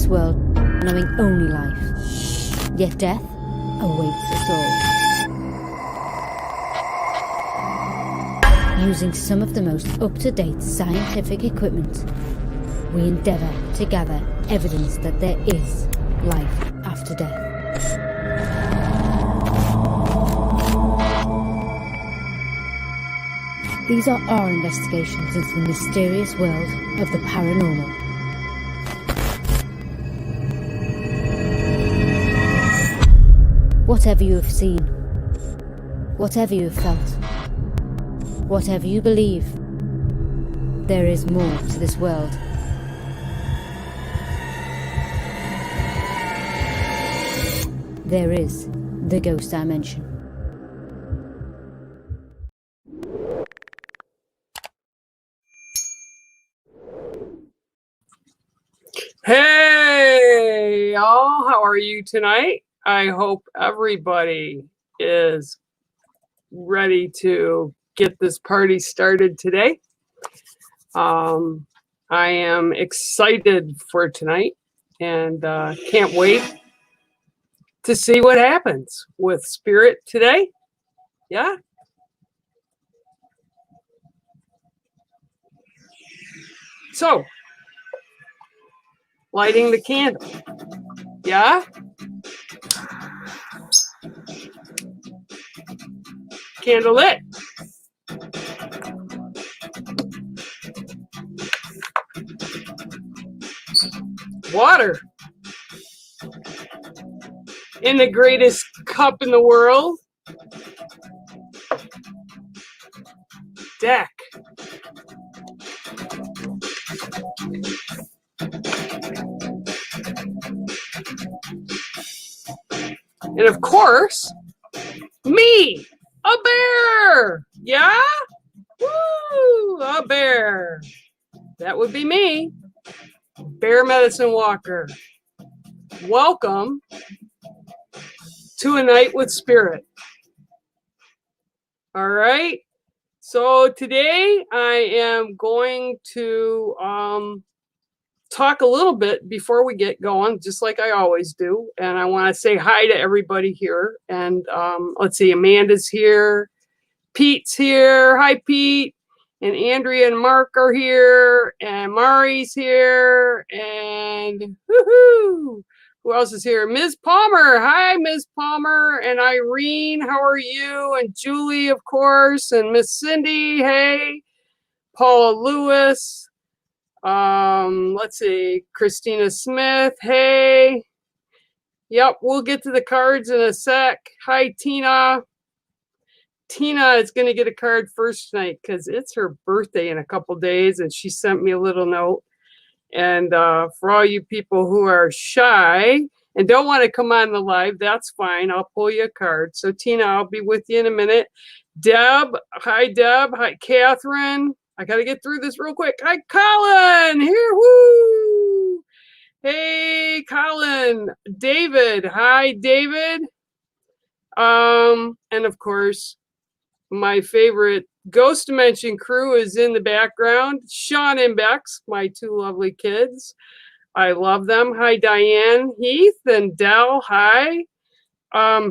this world knowing only life, yet death awaits us all. Using some of the most up-to-date scientific equipment, we endeavour to gather evidence that there is life after death. These are our investigations into the mysterious world of the paranormal. Whatever you have seen, whatever you have felt, whatever you believe, there is more to this world. There is the ghost dimension. Hey, y'all, how are you tonight? I hope everybody is ready to get this party started today. I am excited for tonight and can't wait to see what happens with Spirit today. Yeah. So, lighting the candle. Yeah. Candle lit. Water. In the greatest cup in the world. Deck. And of course, me, a bear. Yeah? Woo, a bear. That would be me, Bear Medicine Walker. Welcome to A Night with Spirit. All right. So today I am going to talk a little bit before we get going, just like I always do. And I want to say hi to everybody here. And let's see, Amanda's here. Pete's here. Hi, Pete. And Andrea and Mark are here. And Mari's here. And woohoo! Who else is here? Ms. Palmer. Hi, Ms. Palmer. And Irene, how are you? And Julie, of course. And Miss Cindy, hey. Paula Lewis. Let's see. Christina Smith, hey. Yep, we'll get to the cards in a sec. Hi, Tina. Tina is going to get a card first tonight because it's her birthday in a couple days, and she sent me a little note. And for all you people who are shy and don't want to come on the live, that's fine. I'll pull you a card. So, Tina, I'll be with you in a minute. Deb, hi, Deb. Hi, Catherine. I got to get through this real quick. Hi, Colin. Here, woo. Hey, Colin. David. Hi, David. And of course, my favorite Ghost Dimension crew is in the background. Sean and Bex, my two lovely kids. I love them. Hi, Diane, Heath, and Dell. Hi.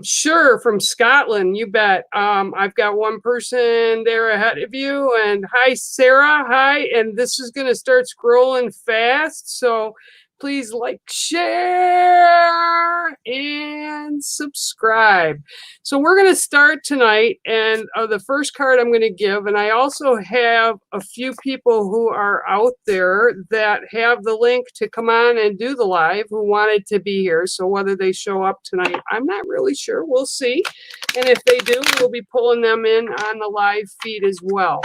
Sure, from Scotland, you bet. I've got one person there ahead of you. And hi, Sarah. Hi. And this is going to start scrolling fast. So please like, share, and subscribe. So we're going to start tonight, and the first card I'm going to give, and I also have a few people who are out there that have the link to come on and do the live who wanted to be here. So whether they show up tonight, I'm not really sure. We'll see. And if they do, we'll be pulling them in on the live feed as well.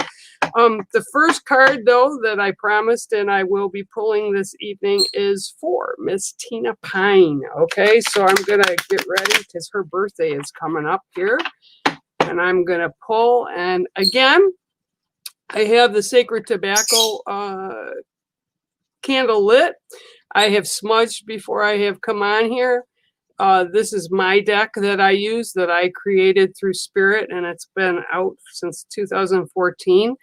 The first card, though, that I promised and I will be pulling this evening is for Miss Tina Pine. Okay, so I'm going to get ready because her birthday is coming up here. And I'm going to pull. And again, I have the Sacred Tobacco candle lit. I have smudged before I have come on here. This is my deck that I use, that I created through Spirit, and it's been out since 2014.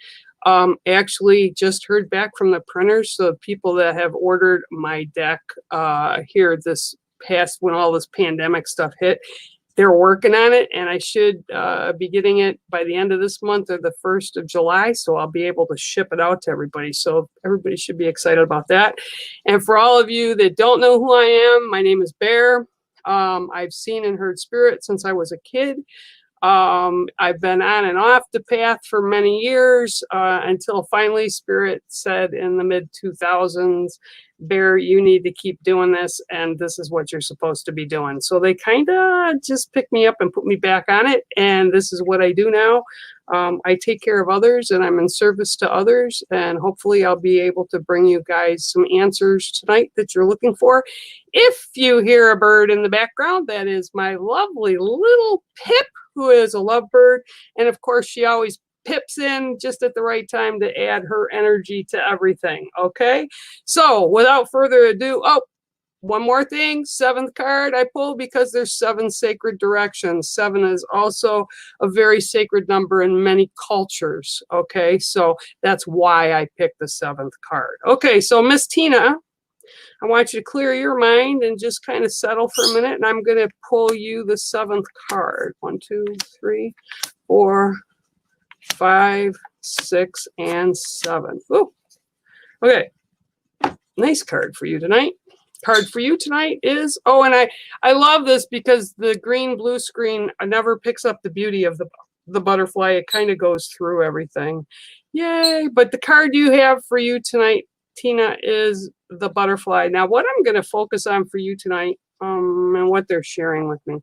Actually just heard back from the printers, so people that have ordered my deck here this past, when all this pandemic stuff hit, they're working on it, and I should be getting it by the end of this month or the 1st of July, so I'll be able to ship it out to everybody. So everybody should be excited about that. And for all of you that don't know who I am, my name is Bear. I've seen and heard spirit since I was a kid. I've been on and off the path for many years until finally Spirit said in the mid-2000s, Bear, you need to keep doing this, and this is what you're supposed to be doing. So they kind of just picked me up and put me back on it, and this is what I do now. I take care of others, and I'm in service to others, and hopefully I'll be able to bring you guys some answers tonight that you're looking for. If you hear a bird in the background, that is my lovely little Pip, who is a lovebird, and of course she always pips in just at the right time to add her energy to everything. Okay, so without further ado, oh, one more thing, 7th card I pulled because there's 7 sacred directions. 7 is also a very sacred number in many cultures. Okay, so that's why I picked the 7th card. Okay, so Miss Tina, I want you to clear your mind and just kind of settle for a minute, and I'm going to pull you the 7th card. 1, 2, 3, 4, 5, 6, and 7. Ooh. Okay, nice card for you tonight. Card for you tonight is, oh, and I love this because the green blue screen never picks up the beauty of the butterfly. It kind of goes through everything. Yay! But the card you have for you tonight, Tina, is the butterfly. Now, what I'm going to focus on for you tonight, and what they're sharing with me,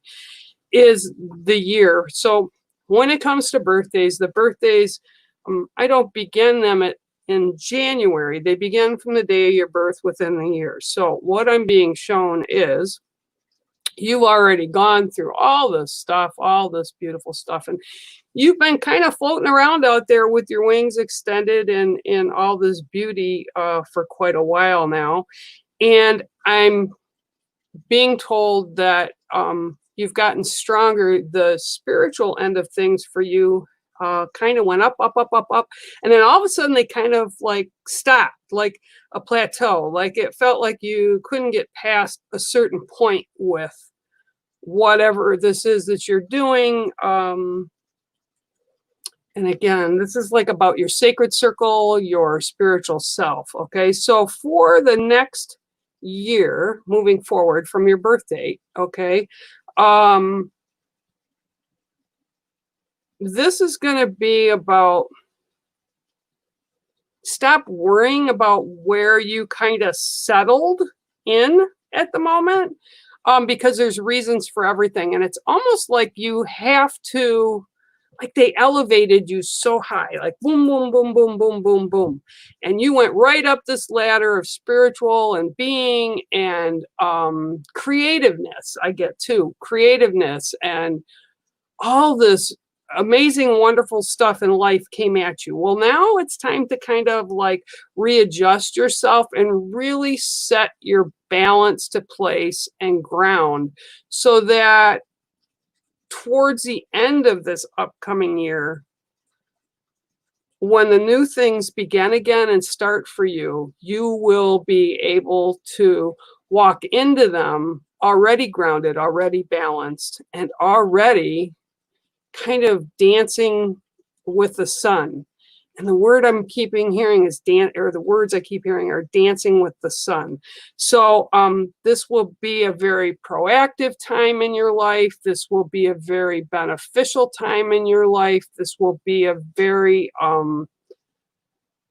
is the year. So when it comes to birthdays, the birthdays, I don't begin them in January. They begin from the day of your birth within the year. So what I'm being shown is you've already gone through all this stuff, all this beautiful stuff, and you've been kind of floating around out there with your wings extended and in all this beauty for quite a while now. And I'm being told that you've gotten stronger. The spiritual end of things for you kind of went up, up, up, up, up. And then all of a sudden they kind of like stopped, like a plateau. Like it felt like you couldn't get past a certain point with whatever this is that you're doing. And again, this is like about your sacred circle, your spiritual self. Okay, so for the next year, moving forward from your birth date, okay, this is going to be about stop worrying about where you kind of settled in at the moment, because there's reasons for everything. And it's almost like you have to, like they elevated you so high, like boom, boom, boom, boom, boom, boom, boom. And you went right up this ladder of spiritual and being and creativeness. I get too, creativeness and all this amazing, wonderful stuff in life came at you. Well, now it's time to kind of like readjust yourself and really set your balance to place and ground so that towards the end of this upcoming year, when the new things begin again and start for you, you will be able to walk into them already grounded, already balanced, and already kind of dancing with the sun. And the word I'm keeping hearing is the words I keep hearing are dancing with the sun. So this will be a very proactive time in your life. This will be a very beneficial time in your life. This will be a very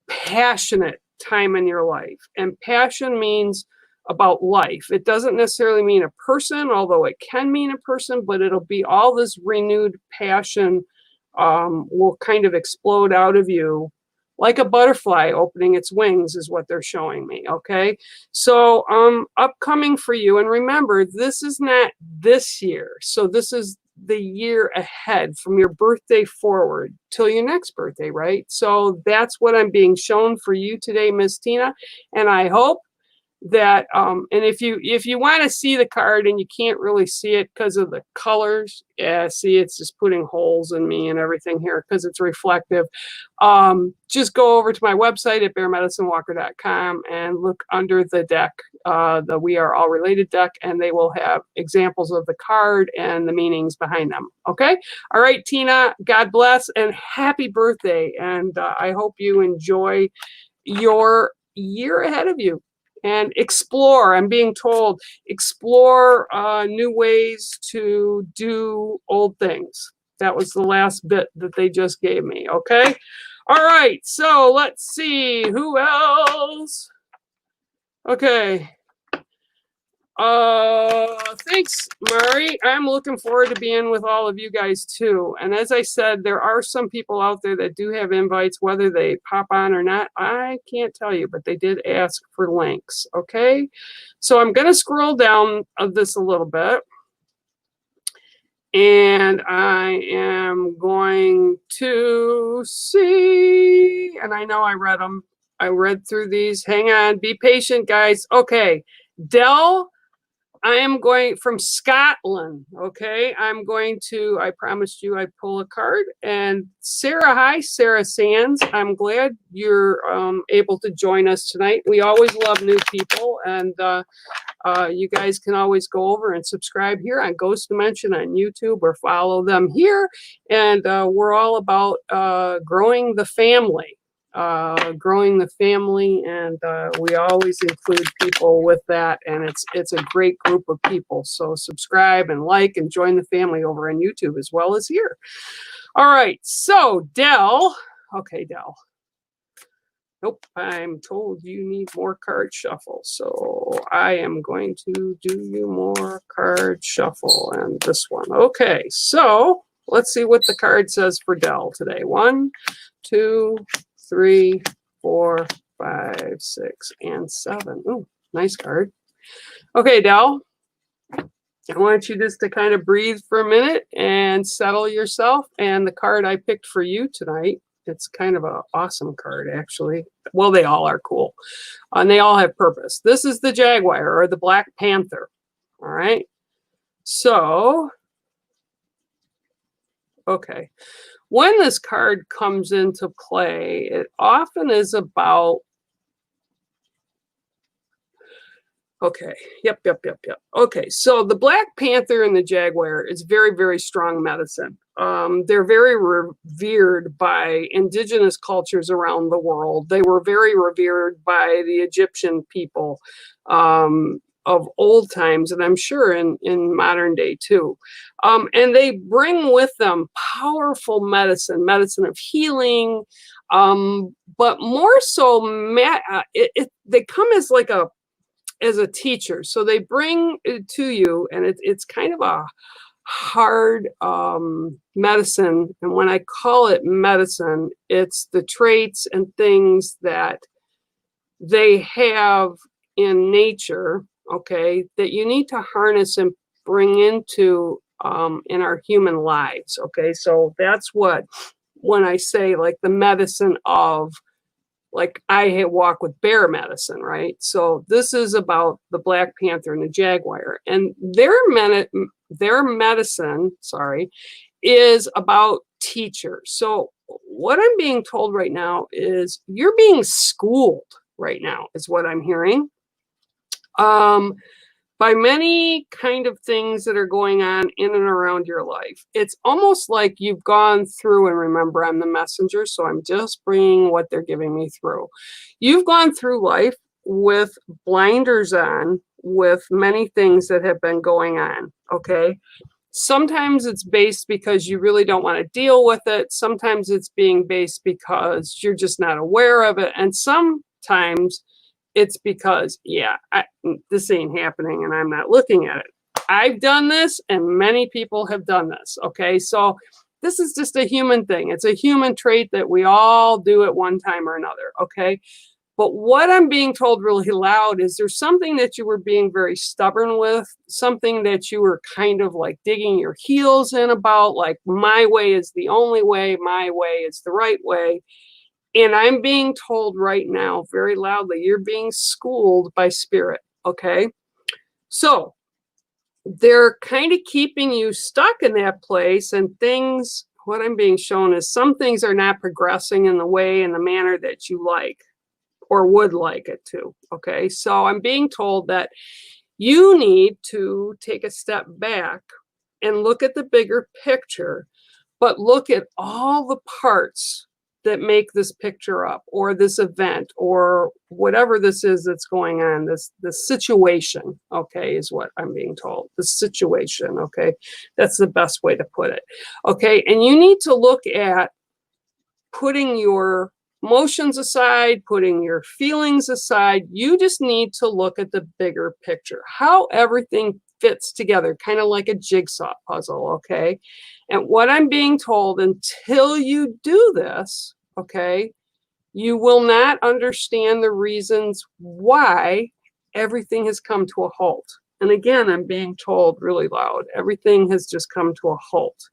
passionate time in your life. And passion means about life. It doesn't necessarily mean a person, although it can mean a person, but it'll be all this renewed passion will kind of explode out of you like a butterfly opening its wings is what they're showing me. Okay, so upcoming for you, and remember, this is not this year, so this is the year ahead from your birthday forward till your next birthday, right? So that's what I'm being shown for you today, Miss Tina, and I hope that and if you want to see the card and you can't really see it because of the colors, yeah, see, it's just putting holes in me and everything here because it's reflective. Just go over to my website at bearmedicinewalker.com and look under the deck, the We Are All Related deck, and they will have examples of the card and the meanings behind them. Okay, all right, Tina, God bless and happy birthday, and I hope you enjoy your year ahead of you. And explore, I'm being told, explore new ways to do old things. That was the last bit that they just gave me, okay? All right, so let's see, who else? Okay. Thanks, Mari. I'm looking forward to being with all of you guys too. And as I said, there are some people out there that do have invites, whether they pop on or not, I can't tell you, but they did ask for links. Okay, so I'm going to scroll down of this a little bit. And I am going to see, and I know I read them. I read through these. Hang on, be patient, guys. Okay, Dell, I am going from Scotland. Okay, I'm going to, I promised you I'd pull a card. And Sarah, hi, Sarah Sands. I'm glad you're able to join us tonight. We always love new people, and you guys can always go over and subscribe here on Ghost Dimension on YouTube or follow them here. And we're all about growing the family. And we always include people with that, and it's a great group of people. So subscribe and like and join the family over on YouTube as well as here. All right, so Dell. Okay, Dell. Nope, I'm told you need more card shuffle, so I am going to do you more card shuffle and this one. Okay, so let's see what the card says for Dell today. 1, 2, 3, 4, 5, 6, and 7. Ooh, nice card. Okay, Dell, I want you just to kind of breathe for a minute and settle yourself. And the card I picked for you tonight, it's kind of an awesome card, actually. Well, they all are cool, and they all have purpose. This is the Jaguar, or the Black Panther. All right. So, okay. When this card comes into play, it often is about, okay, yep. Okay, so the Black Panther and the Jaguar is very, very strong medicine. They're very revered by indigenous cultures around the world. They were very revered by the Egyptian people of old times, and I'm sure in modern day too. And they bring with them powerful medicine of healing, but more so, they come as like as a teacher. So they bring it to you, and it's kind of a hard medicine. And when I call it medicine, it's the traits and things that they have in nature, okay, that you need to harness and bring into in our human lives. Okay, so that's what, when I say like the medicine of, like I walk with bear medicine, right? So this is about the Black Panther and the Jaguar, and their medicine, is about teachers. So what I'm being told right now is you're being schooled right now, is what I'm hearing. By many kind of things that are going on in and around your life. It's almost like you've gone through, and remember, I'm the messenger, so I'm just bringing what they're giving me through. You've gone through life with blinders on, with many things that have been going on, okay? Sometimes it's based because you really don't want to deal with it. Sometimes it's being based because you're just not aware of it. And sometimes it's because, yeah, this ain't happening and I'm not looking at it. I've done this, and many people have done this, okay? So this is just a human thing. It's a human trait that we all do at one time or another, okay? But what I'm being told really loud is there's something that you were being very stubborn with, something that you were kind of like digging your heels in about, like my way is the only way, my way is the right way. And I'm being told right now very loudly, you're being schooled by spirit. Okay. So they're kind of keeping you stuck in that place, and things, what I'm being shown is some things are not progressing in the way, in the manner that you like or would like it to. Okay. So I'm being told that you need to take a step back and look at the bigger picture, but look at all the parts that make this picture up, or this event, or whatever this is that's going on, this situation, okay, is what I'm being told. The situation, okay? That's the best way to put it. Okay, and you need to look at putting your emotions aside, putting your feelings aside. You just need to look at the bigger picture, how everything fits together, kind of like a jigsaw puzzle, okay? And what I'm being told, until you do this, okay, you will not understand the reasons why everything has come to a halt. And again, I'm being told really loud, everything has just come to a halt.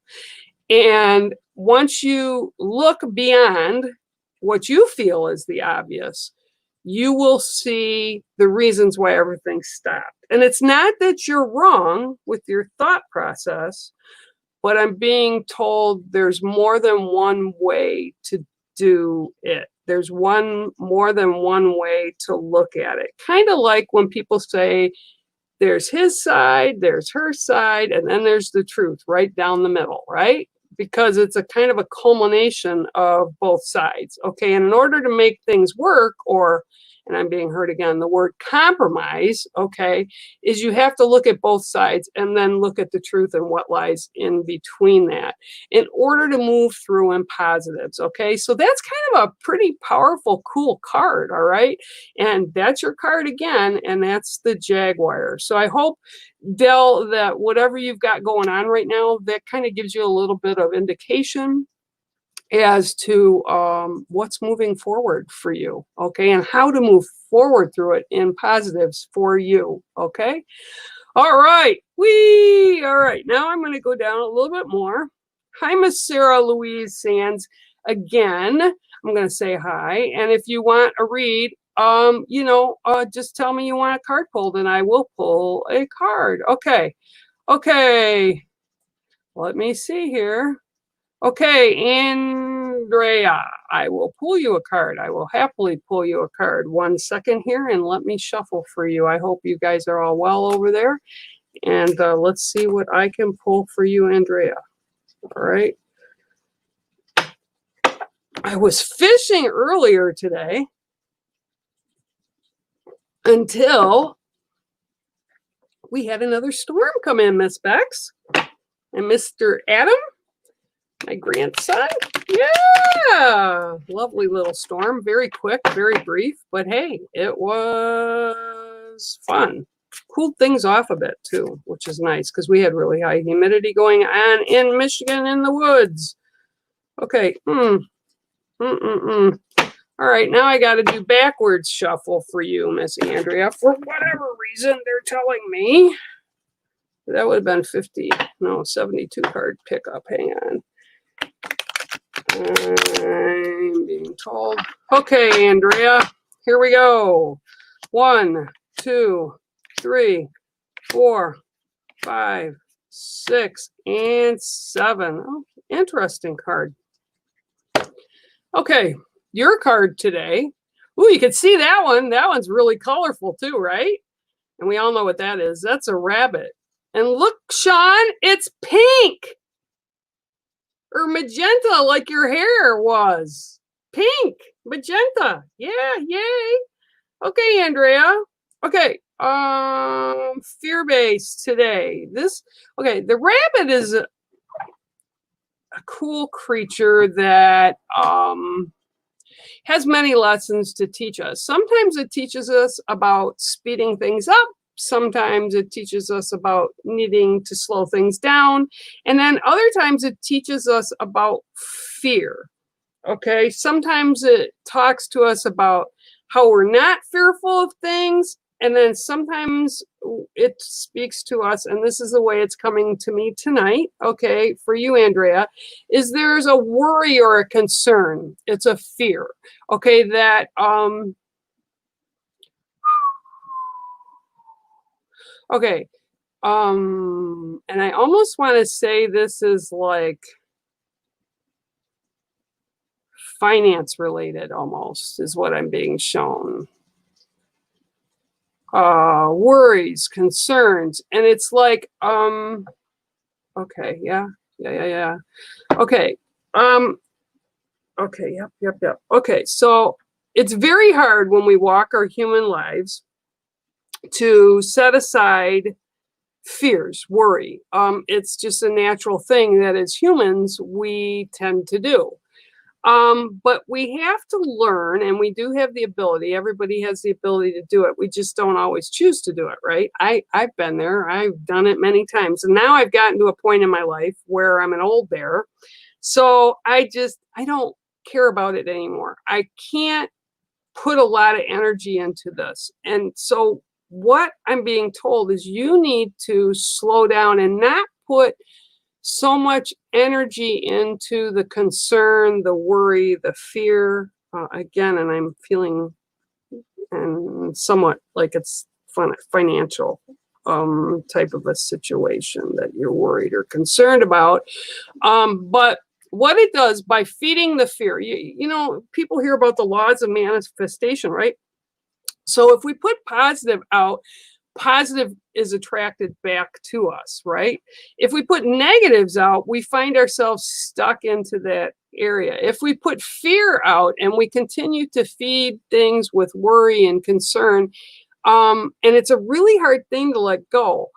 And once you look beyond what you feel is the obvious, you will see the reasons why everything stopped. And it's not that you're wrong with your thought process, but I'm being told there's more than one way to do it. There's more than one way to look at it. Kind of like when people say there's his side, there's her side, and then there's the truth right down the middle, right? Because it's a kind of a culmination of both sides. Okay, and in order to make things work, or, and I'm being heard again, the word compromise, okay, is you have to look at both sides and then look at the truth and what lies in between that in order to move through in positives. Okay, so that's kind of a pretty powerful, cool card. All right, and that's your card again, and that's the Jaguar. So I hope, Del, that whatever you've got going on right now, that kind of gives you a little bit of indication as to what's moving forward for you, okay, and how to move forward through it in positives for you, okay? All right, all right, now I'm going to go down a little bit more. Hi, Miss Sarah Louise Sands. Again, I'm going to say hi, and if you want a read, just tell me you want a card pulled, and I will pull a card. Okay, let me see here. Okay, Andrea, I will pull you a card. I will happily pull you a card. 1 second here, and let me shuffle for you. I hope you guys are all well over there. And let's see what I can pull for you, Andrea. All right. I was fishing earlier today until we had another storm come in, Miss Bex. And Mr. Adam, my grandson, yeah, lovely little storm, very quick, very brief, but hey, it was fun. Cooled things off a bit too, which is nice because we had really high humidity going on in Michigan in the woods. Okay, All right, now I got to do backwards shuffle for you, Miss Andrea, for whatever reason they're telling me. That would have been 72 card pickup. Hang on. I'm being told. Okay, Andrea, here we go. 1, 2, 3, 4, 5, 6, and 7. Oh, interesting card. Okay, your card today. Ooh, you can see that one. That one's really colorful too, right? And we all know what that is. That's a rabbit. And look, Sean, it's pink. Or magenta, like your hair was. Pink, magenta. Yeah, yay. Okay, Andrea. Okay, fear-based today. The rabbit is a cool creature that has many lessons to teach us. Sometimes it teaches us about speeding things up. Sometimes it teaches us about needing to slow things down. And then other times it teaches us about fear. Okay, sometimes it talks to us about how we're not fearful of things. And then sometimes it speaks to us, and this is the way it's coming to me tonight, okay, for you, Andrea, is there's a worry or a concern. It's a fear, okay, that, okay, and I almost want to say this is like finance related almost, is what I'm being shown. Worries, concerns, and it's like, okay, yeah. Okay, okay, yep. Okay, so it's very hard when we walk our human lives to set aside fears, worry. It's just a natural thing that as humans we tend to do. But we have to learn, and we do have the ability. Everybody has the ability to do it. We just don't always choose to do it, right? I've been there. I've done it many times. And now I've gotten to a point in my life where I'm an old bear. So I don't care about it anymore. I can't put a lot of energy into this. And so what I'm being told is you need to slow down and not put so much energy into the concern, the worry, the fear, again, and I'm feeling and somewhat like it's financial type of a situation that you're worried or concerned about. But what it does by feeding the fear, you know, people hear about the laws of manifestation, right? So if we put positive out, positive is attracted back to us, right? If we put negatives out, we find ourselves stuck into that area. If we put fear out and we continue to feed things with worry and concern, and it's a really hard thing to let go.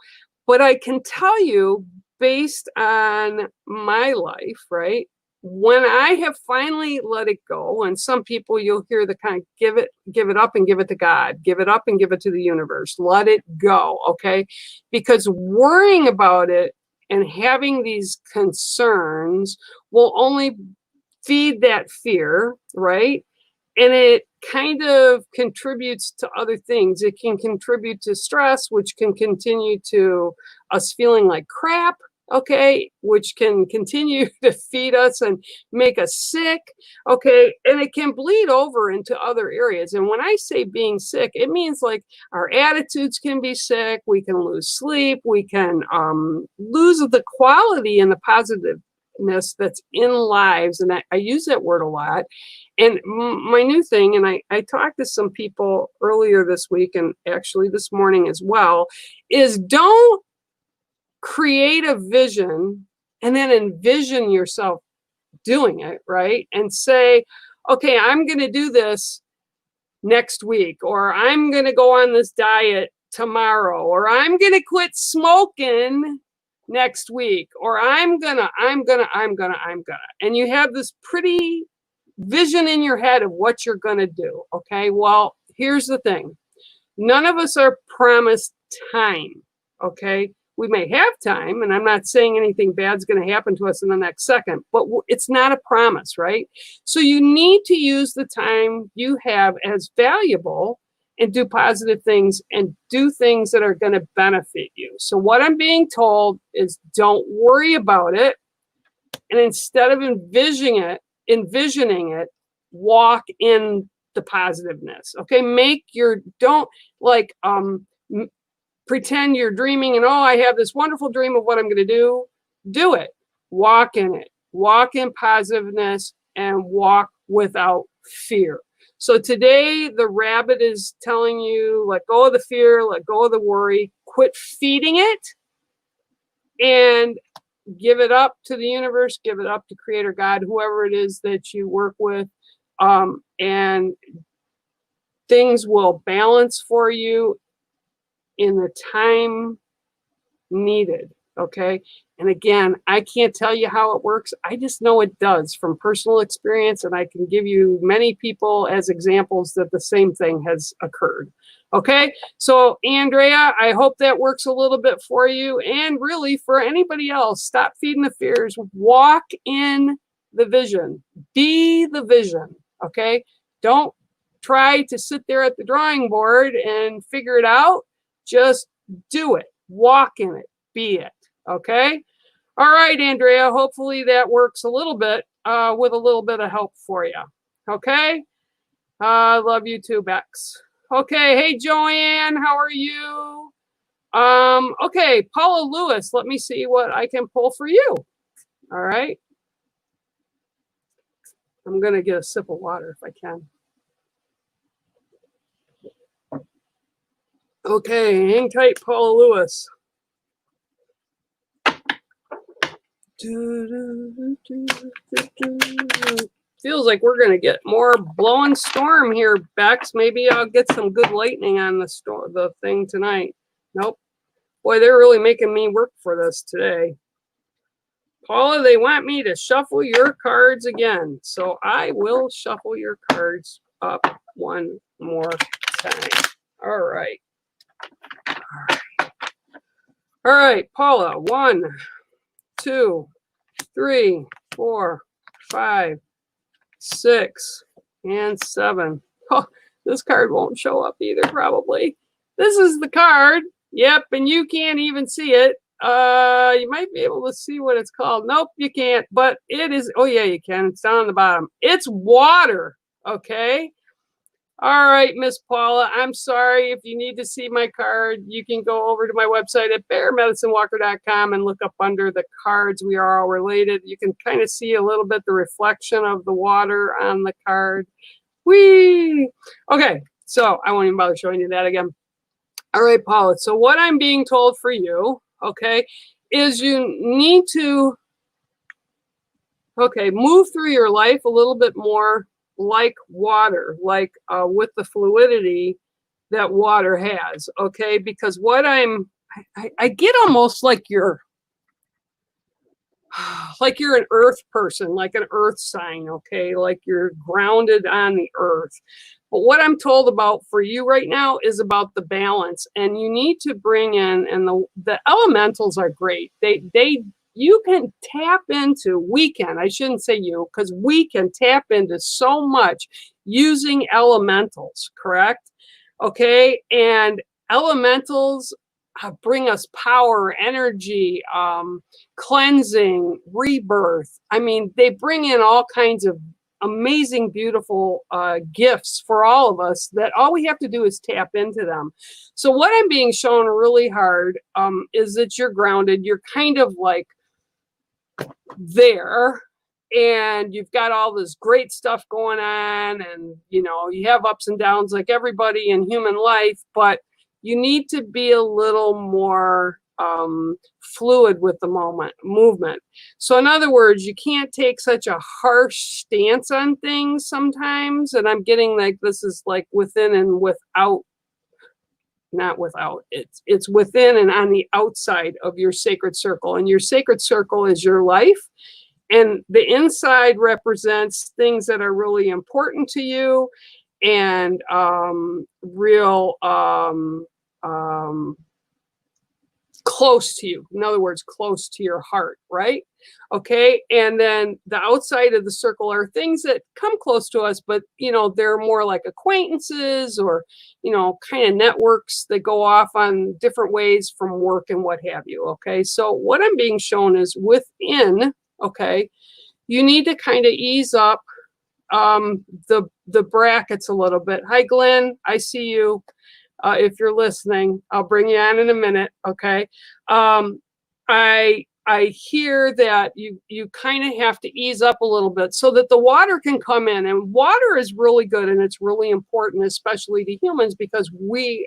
But I can tell you, based on my life, right? When I have finally let it go, and some people you'll hear the kind of give it up and give it to God, give it up and give it to the universe, let it go, okay? Because worrying about it and having these concerns will only feed that fear, right? And it kind of contributes to other things. It can contribute to stress, which can continue to us feeling like crap, okay, which can continue to feed us and make us sick, okay, and it can bleed over into other areas. And when I say being sick, it means like our attitudes can be sick, we can lose sleep, we can lose the quality and the positiveness that's in lives, and I use that word a lot. And my new thing, and I talked to some people earlier this week and actually this morning as well, is don't create a vision and then envision yourself doing it, right? And say, okay, I'm going to do this next week, or I'm going to go on this diet tomorrow, or I'm going to quit smoking next week, or I'm gonna. And you have this pretty vision in your head of what you're going to do, okay? Well, here's the thing. None of us are promised time, okay? We may have time, and I'm not saying anything bad's going to happen to us in the next second, but it's not a promise, right? So you need to use the time you have as valuable and do positive things and do things that are going to benefit you. So what I'm being told is don't worry about it. And instead of envisioning it, walk in the positiveness. Okay, don't like pretend you're dreaming and, oh, I have this wonderful dream of what I'm going to do. Do it. Walk in it. Walk in positiveness and walk without fear. So today the rabbit is telling you, let go of the fear, let go of the worry, quit feeding it, and give it up to the universe, give it up to Creator God, whoever it is that you work with, and things will balance for you in the time needed, okay? And again, I can't tell you how it works. I just know it does from personal experience, and I can give you many people as examples that the same thing has occurred. Okay, so Andrea, I hope that works a little bit for you, and really for anybody else. Stop feeding the fears. Walk in the vision. Be the vision. Okay, don't try to sit there at the drawing board and figure it out. Just do it. Walk in it. Be it. Okay? All right, Andrea. Hopefully that works a little bit with a little bit of help for you. Okay? Love you too, Bex. Okay. Hey, Joanne. How are you? Okay. Paula Lewis. Let me see what I can pull for you. All right. I'm going to get a sip of water if I can. Okay, hang tight, Paula Lewis. Feels like we're going to get more blowing storm here, Bex. Maybe I'll get some good lightning on the thing tonight. Nope. Boy, they're really making me work for this today. Paula, they want me to shuffle your cards again. So I will shuffle your cards up one more time. All right. All right, Paula. 1, 2, 3, 4, 5, 6, and 7. Oh, this card won't show up either, probably. This is the card. Yep, and you can't even see it. You might be able to see what it's called. Nope, you can't, but it is. Oh, yeah, you can. It's down on the bottom. It's water, okay? All right, Miss Paula, I'm sorry. If you need to see my card, you can go over to my website at bearmedicinewalker.com and look up under the cards. We are all related. You can kind of see a little bit the reflection of the water on the card. Whee! Okay, so I won't even bother showing you that again. All right, Paula, so what I'm being told for you, okay, is you need to, okay, move through your life a little bit more like water, like with the fluidity that water has, okay? Because what I get almost like you're an earth person, like an earth sign, okay? Like you're grounded on the earth. But what I'm told about for you right now is about the balance, and you need to bring in, and the elementals are great. You can tap into, I shouldn't say you, because we can tap into so much using elementals, correct? Okay, and elementals bring us power, energy, cleansing, rebirth. I mean, they bring in all kinds of amazing, beautiful gifts for all of us that all we have to do is tap into them. So what I'm being shown really hard is that you're grounded. You're kind of like there, and you've got all this great stuff going on, and you have ups and downs like everybody in human life, but you need to be a little more fluid with the movement. So in other words, you can't take such a harsh stance on things sometimes, and I'm getting like this is like within and without, not without, it's within and on the outside of your sacred circle, and your sacred circle is your life, and the inside represents things that are really important to you and real close to you. In other words, close to your heart, right? Okay. And then the outside of the circle are things that come close to us, but they're more like acquaintances or kind of networks that go off on different ways from work and what have you. Okay. So what I'm being shown is within, okay, you need to kind of ease up the brackets a little bit. Hi, Glenn. I see you. If you're listening, I'll bring you on in a minute. Okay. I hear that you kind of have to ease up a little bit so that the water can come in, and water is really good, and it's really important, especially to humans, because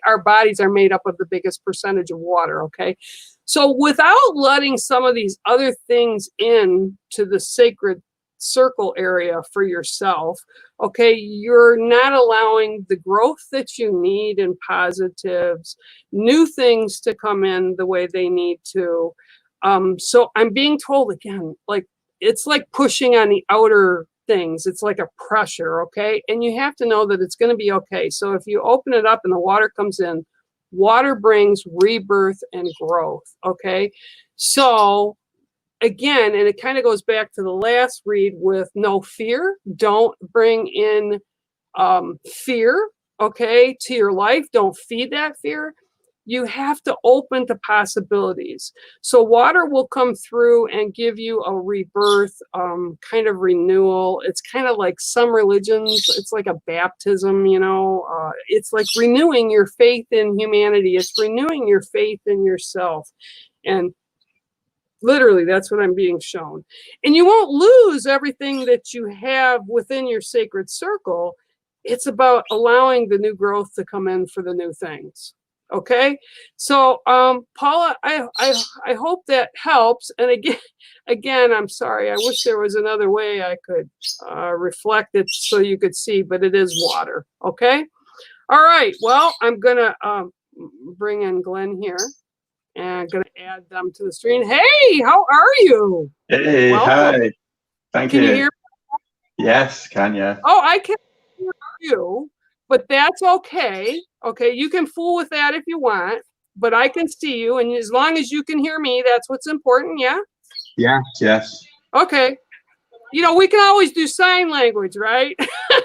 our bodies are made up of the biggest percentage of water. Okay. So without letting some of these other things in to the sacred circle area for yourself, okay, you're not allowing the growth that you need in positives, new things to come in the way they need to. So I'm being told again, like it's like pushing on the outer things. It's like a pressure, okay? And you have to know that it's going to be okay. So if you open it up and the water comes in, water brings rebirth and growth, okay? So again, and it kind of goes back to the last read with no fear. Don't bring in fear, okay, to your life. Don't feed that fear. You have to open to possibilities. So water will come through and give you a rebirth, kind of renewal. It's kind of like some religions, it's like a baptism, you know. It's like renewing your faith in humanity. It's renewing your faith in yourself. And literally, that's what I'm being shown. And you won't lose everything that you have within your sacred circle. It's about allowing the new growth to come in for the new things. Okay, so Paula, I hope that helps. And again, I'm sorry. I wish there was another way I could reflect it so you could see, but it is water. Okay, all right. Well, I'm gonna bring in Glenn here, and I'm gonna add them to the screen. Hey, how are you? Hey, Welcome. hi. Thank Can you. you hear me? Yes, can you? Oh, I can hear you, but that's okay. Okay, you can fool with that if you want, but I can see you, and as long as you can hear me, that's what's important, yeah? Yes, yes. Okay. You know, we can always do sign language, right?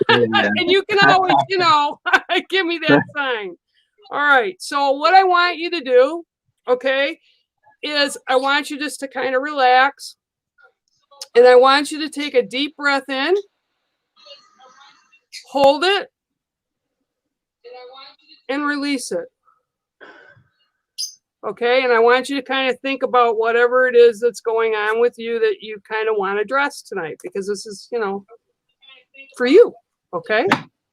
Yeah. And you can always, you know, give me that sign. All right, so what I want you to do, okay, is I want you just to kind of relax, and I want you to take a deep breath in, hold it, and release it. Okay, and I want you to kind of think about whatever it is that's going on with you that you kind of want to address tonight, because this is, you know, for you. Okay.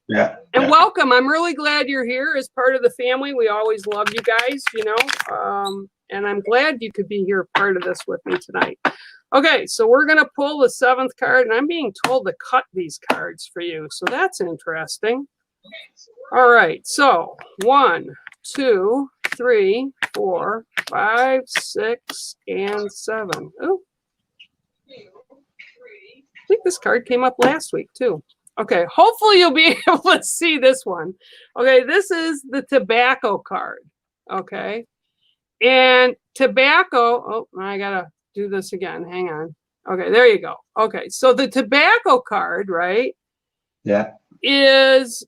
Yeah. And yeah. welcome. I'm really glad you're here as part of the family. We always love you guys, you know, and I'm glad you could be here part of this with me tonight. Okay, so we're going to pull the 7th card, and I'm being told to cut these cards for you. So that's interesting. All right, so 1, 2, 3, 4, 5, 6, and 7. Oh, I think this card came up last week too. Okay, hopefully you'll be able to see this one. Okay, this is the tobacco card. Okay, and tobacco, oh, I gotta do this again. Hang on. Okay, there you go. Okay, so the tobacco card, right? Yeah. Is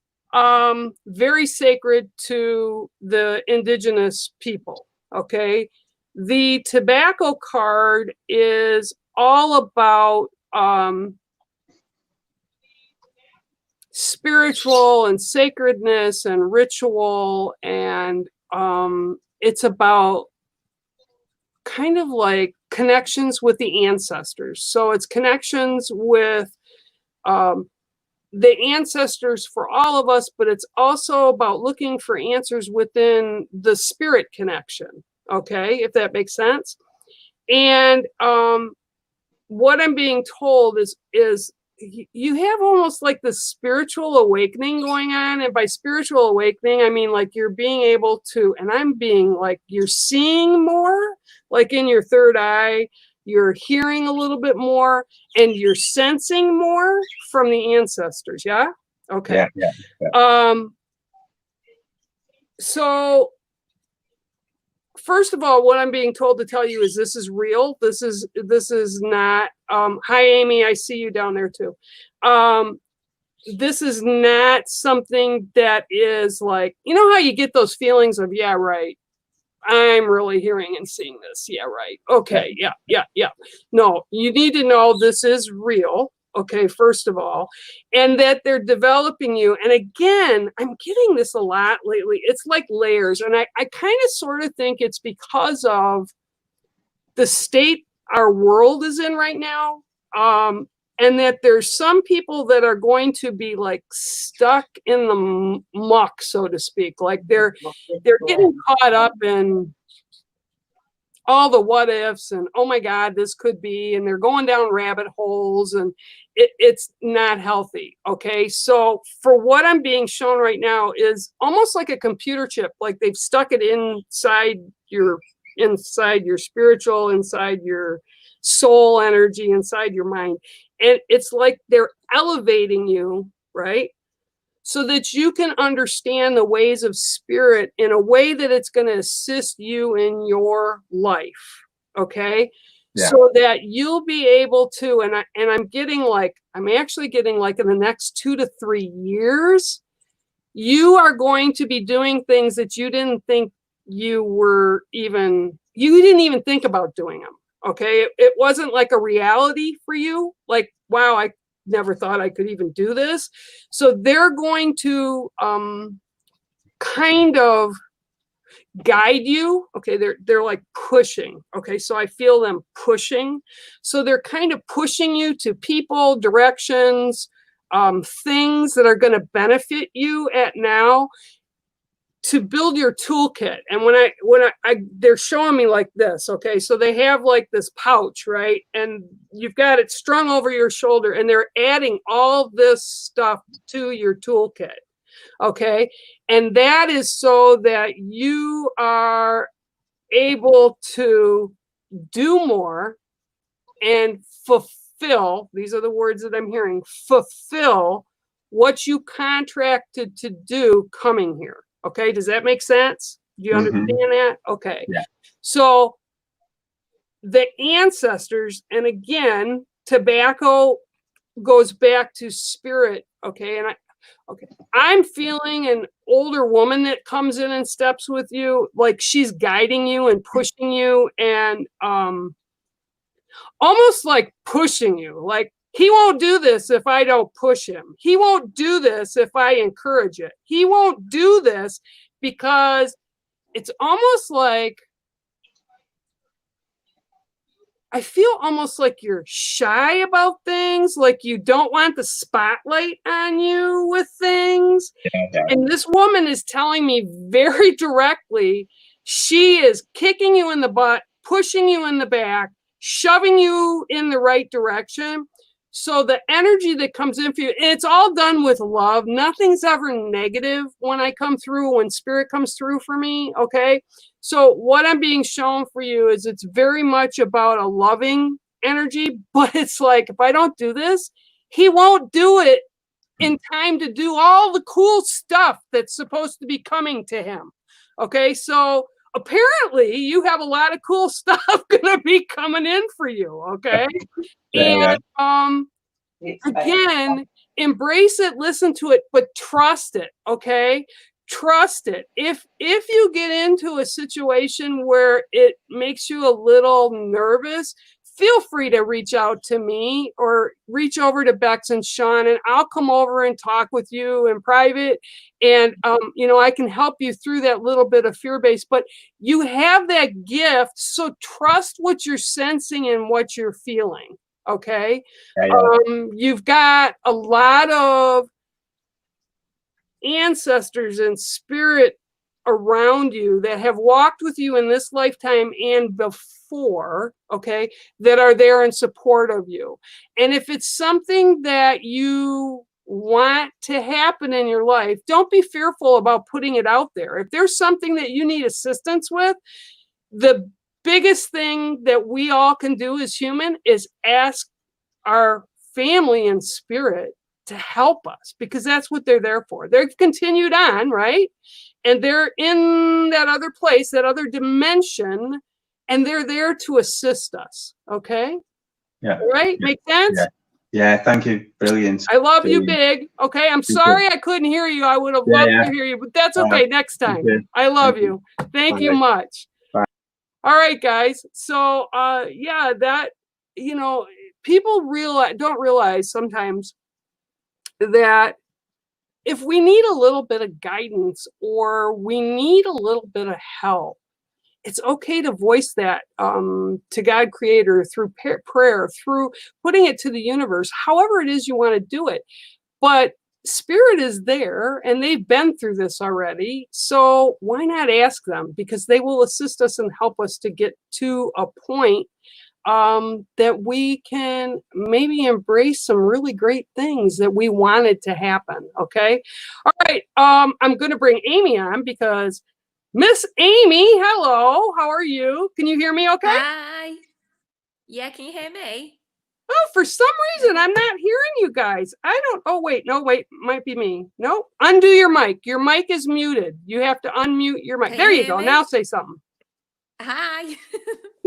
very sacred to the indigenous people. Okay, the tobacco card is all about spiritual and sacredness and ritual, and it's about kind of like connections with the ancestors. So it's connections with the ancestors for all of us, but it's also about looking for answers within the spirit connection. Okay, if that makes sense. And what I'm being told is you have almost like the spiritual awakening going on. And by spiritual awakening, I mean like you're being able to, and I'm being like, you're seeing more, like in your third eye, you're hearing a little bit more, and you're sensing more from the ancestors. Yeah. Okay. Yeah. So first of all, what I'm being told to tell you is this is real. This is not, hi, Amy, I see you down there too. This is not something that is like, you know how you get those feelings of, yeah, right, I'm really hearing and seeing this. Yeah, right. Okay. Yeah. No, you need to know this is real. Okay, first of all, and that they're developing you. And again, I'm getting this a lot lately. It's like layers. And I kind of sort of think it's because of the state our world is in right now. And that there's some people that are going to be like stuck in the muck, so to speak. Like they're getting caught up in all the what ifs and, oh my God, this could be, and they're going down rabbit holes, and it's not healthy. Okay. So for what I'm being shown right now is almost like a computer chip, like they've stuck it inside your spiritual, inside your soul energy, inside your mind. And it's like they're elevating you, right? So that you can understand the ways of spirit in a way that it's going to assist you in your life. Okay. Yeah. So that you'll be able to, and I'm getting like I'm actually getting like in the next 2 to 3 years, you are going to be doing things that you didn't think you didn't even think about doing them. Okay. It wasn't like a reality for you. Like, wow, I never thought I could even do this. So they're going to kind of guide you. Okay, they're like pushing. Okay, so I feel them pushing. So they're kind of pushing you to people, directions, things that are going to benefit you at now, to build your toolkit. And when I they're showing me like this. Okay, so they have like this pouch, right? And you've got it strung over your shoulder, and they're adding all this stuff to your toolkit. Okay, and that is so that you are able to do more and fulfill, these are the words that I'm hearing, fulfill what you contracted to do coming here. Okay, does that make sense? Do you understand that? Okay. Yeah. So the ancestors, and again, tobacco goes back to spirit. Okay, and I'm feeling an older woman that comes in and steps with you, like she's guiding you and pushing you, and almost like pushing you. Like, he won't do this if I don't push him. He won't do this if I encourage it. He won't do this, because it's almost like, I feel almost like you're shy about things, like you don't want the spotlight on you with things. Yeah. And this woman is telling me very directly, she is kicking you in the butt, pushing you in the back, shoving you in the right direction. So the energy that comes in for you, it's all done with love. Nothing's ever negative when I come through, when spirit comes through for me. Okay. So what I'm being shown for you is it's very much about a loving energy, but it's like, if I don't do this, he won't do it in time to do all the cool stuff that's supposed to be coming to him. Okay. So apparently you have a lot of cool stuff going to be coming in for you. Okay. Yeah. And again, embrace it, listen to it, but trust it. Okay. Trust it. If you get into a situation where it makes you a little nervous, feel free to reach out to me or reach over to Bex and Sean, and I'll come over and talk with you in private. And, I can help you through that little bit of fear base, but you have that gift. So trust what you're sensing and what you're feeling. Okay. Yeah. You've got a lot of ancestors and spirit around you that have walked with you in this lifetime and before, okay, that are there in support of you. And if it's something that you want to happen in your life, don't be fearful about putting it out there. If there's something that you need assistance with, the biggest thing that we all can do as human is ask our family and spirit to help us, because that's what they're there for. They've continued on, right? And they're in that other place, that other dimension, and they're there to assist us. Okay? Yeah. Right? Yeah. Make sense? Yeah. Yeah, thank you. Brilliant. I love you, Brilliant. big. Okay, I'm sorry I couldn't hear you. I would have loved to hear you, but that's okay. Next time. I love you. Thank you much. Bye. All right, guys. So, that, people don't realize sometimes that if we need a little bit of guidance or we need a little bit of help, it's okay to voice that to God Creator through prayer, through putting it to the universe, however it is you want to do it. But spirit is there and they've been through this already. So why not ask them? Because they will assist us and help us to get to a point that we can maybe embrace some really great things that we wanted to happen. Okay. All right. I'm going to bring Amy on because Miss Amy, hello. How are you? Can you hear me okay? Hi. Yeah, can you hear me? Oh, for some reason, I'm not hearing you guys. Might be me. No, undo your mic. Your mic is muted. You have to unmute your mic. Can There you you hear go. me? Now say something. Hi.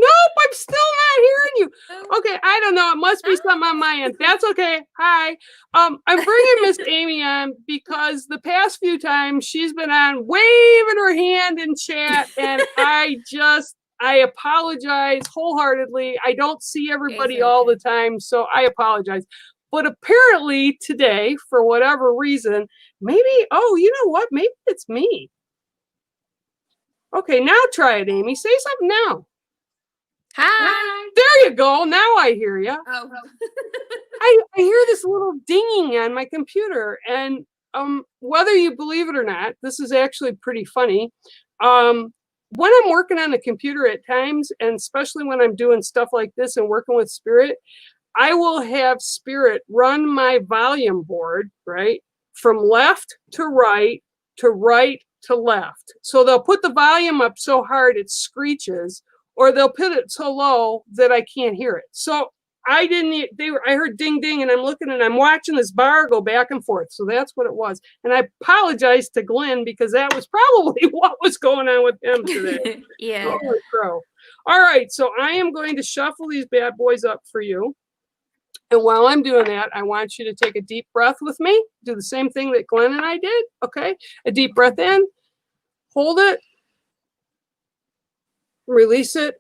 Nope, I'm still not hearing you. Oh, Okay, I don't know. It must be something on my end. That's okay. Hi. I'm bringing Miss Amy on because the past few times she's been on waving her hand in chat, and I apologize wholeheartedly. I don't see everybody all the time, so I apologize. But apparently today, for whatever reason, maybe, oh, you know what? Maybe it's me. Okay, now try it, Amy. Say something now. Hi. There you go. Now I hear you. Oh. I hear this little dinging on my computer, and whether you believe it or not, this is actually pretty funny. When I'm working on the computer at times, and especially when I'm doing stuff like this and working with spirit, I will have spirit run my volume board, right, from left to right to left. So they'll put the volume up so hard it screeches, or they'll put it so low that I can't hear it. So I heard ding ding, and I'm looking and I'm watching this bar go back and forth. So that's what it was. And I apologize to Glenn because that was probably what was going on with him today. Yeah. Holy crow. All right, so I am going to shuffle these bad boys up for you. And while I'm doing that, I want you to take a deep breath with me. Do the same thing that Glenn and I did. Okay. A deep breath in, hold it, release it.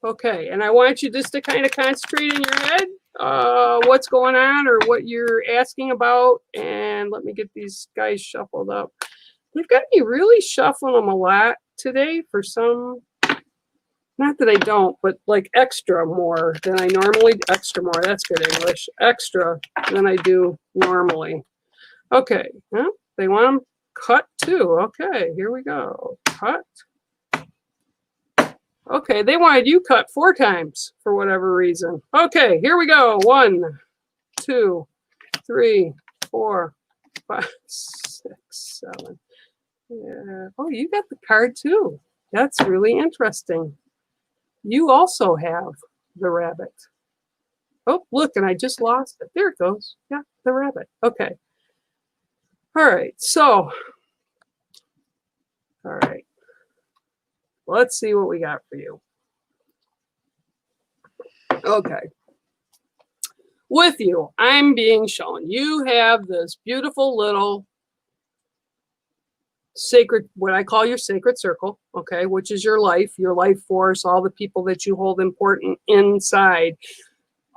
Okay. And I want you just to kind of concentrate in your head what's going on or what you're asking about. And let me get these guys shuffled up. You've got me really shuffling them a lot today for some. Not that I don't, but like extra more than I normally, extra more, that's good English, extra than I do normally. Okay, well, they want them cut too. Okay, here we go, cut. Okay, they wanted you cut 4 times for whatever reason. Okay, here we go, 1, 2, 3, 4, 5, 6, 7. Yeah. Oh, you got the card too. That's really interesting. You also have the rabbit. Oh, look, and I just lost it. There it goes. Yeah, the rabbit. Okay. All right. So, all right. Let's see what we got for you. Okay. With you, I'm being shown. You have this beautiful little sacred, what I call your sacred circle, okay, which is your life force, all the people that you hold important inside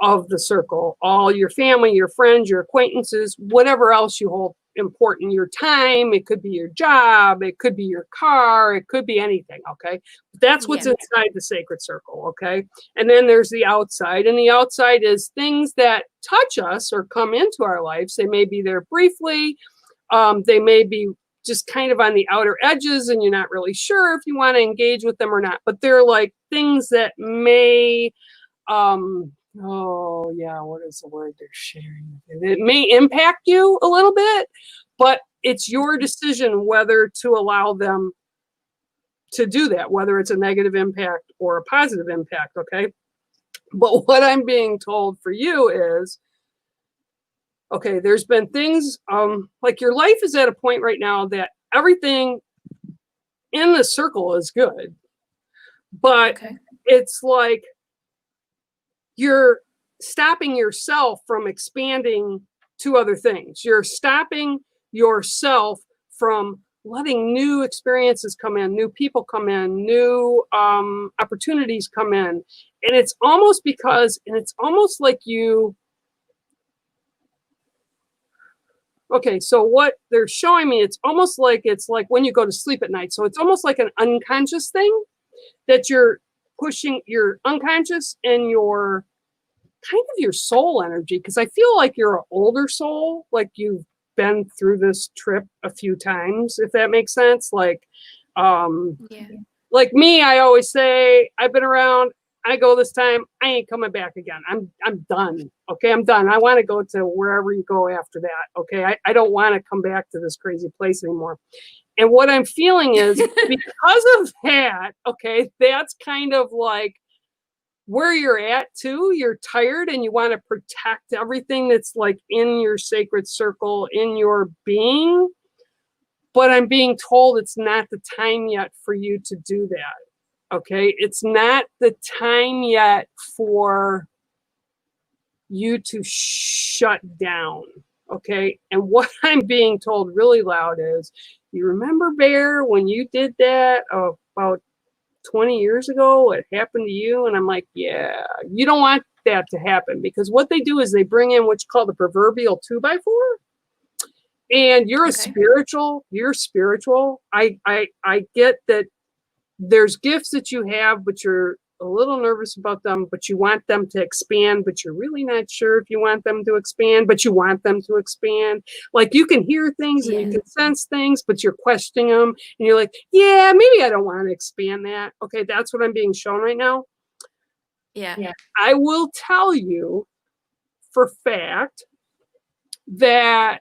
of the circle, all your family, your friends, your acquaintances, whatever else you hold important, your time, it could be your job, it could be your car, it could be anything, okay? But that's what's inside the sacred circle, okay? And then there's the outside, and the outside is things that touch us or come into our lives. They may be there briefly, they may be just kind of on the outer edges and you're not really sure if you want to engage with them or not, but they're like things that may, oh yeah, what is the word they're sharing? It may impact you a little bit, but it's your decision whether to allow them to do that, whether it's a negative impact or a positive impact, okay? But what I'm being told for you is, okay, there's been things, like your life is at a point right now that everything in the circle is good, but it's like you're stopping yourself from expanding to other things. You're stopping yourself from letting new experiences come in, new people come in, new opportunities come in. And it's almost like you, okay, so what they're showing me, it's like when you go to sleep at night. So it's almost like an unconscious thing that you're pushing your unconscious and your kind of your soul energy. Because I feel like you're an older soul, like you've been through this trip a few times, if that makes sense. Like, like me, I always say, I've been around, I go this time, I ain't coming back again. I'm done. Okay, I'm done. I want to go to wherever you go after that. Okay, I don't want to come back to this crazy place anymore. And what I'm feeling is because of that, okay, that's kind of like where you're at too. You're tired and you want to protect everything that's like in your sacred circle, in your being. But I'm being told it's not the time yet for you to do that. Okay, it's not the time yet for you to shut down. Okay, and what I'm being told really loud is, you remember, Bear, when you did that about 20 years ago, it happened to you? And I'm like, yeah, you don't want that to happen, because what they do is they bring in what's called the proverbial 2x4. And you're you're spiritual. I get that there's gifts that you have, but you're a little nervous about them, but you want them to expand, but you're really not sure if you want them to expand, but you want them to expand. Like, you can hear things and you can sense things, but you're questioning them. And you're like, yeah, maybe I don't want to expand that. Okay, that's what I'm being shown right now. Yeah. I will tell you for fact that,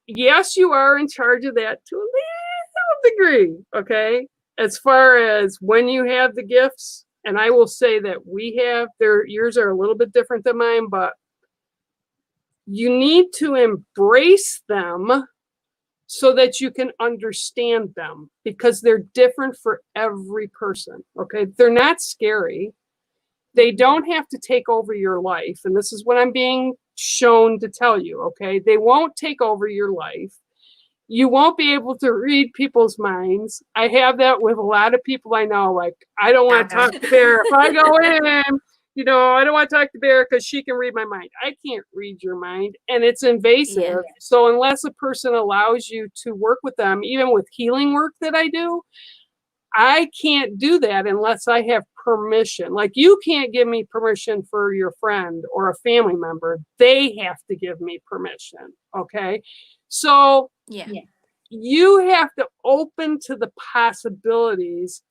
yes, you are in charge of that to a little degree, okay? As far as when you have the gifts, and I will say that yours are a little bit different than mine, but you need to embrace them so that you can understand them, because they're different for every person, okay? They're not scary. They don't have to take over your life, and this is what I'm being shown to tell you, okay? They won't take over your life. You won't be able to read people's minds. I have that with a lot of people I know. Like, I don't want to talk to Bear. If I go in, I don't want to talk to Bear because she can read my mind. I can't read your mind, and it's invasive. Yeah. So unless a person allows you to work with them, even with healing work that I do, I can't do that unless I have permission. Like, you can't give me permission for your friend or a family member. They have to give me permission. Okay. So you have to open to the possibilities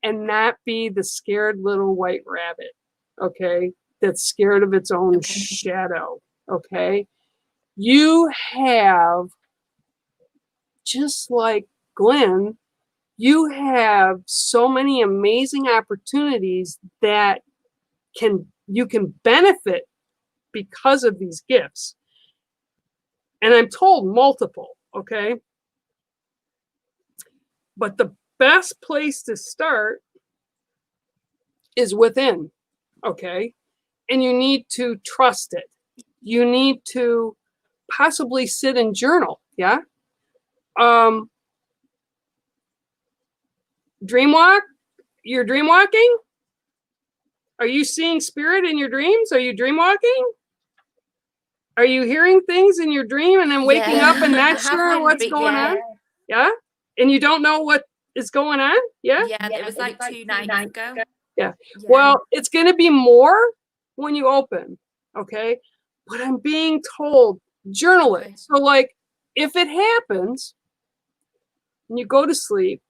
and not be the scared little white rabbit. Okay. That's scared of its own shadow. Okay. You have, just like Glenn, you have so many amazing opportunities that you can benefit because of these gifts. And I'm told multiple, okay? But the best place to start is within, okay? And you need to trust it. You need to possibly sit and journal, yeah? Dream walk? You're dream walking? Are you seeing spirit in your dreams? Are you dream walking? Are you hearing things in your dream and then waking up and not sure what's going on? Yeah? And you don't know what is going on? Yeah? Yeah, it was like 2 nights ago. Yeah. Well, it's going to be more when you open, okay? But I'm being told, journal it. So, like, if it happens and you go to sleep,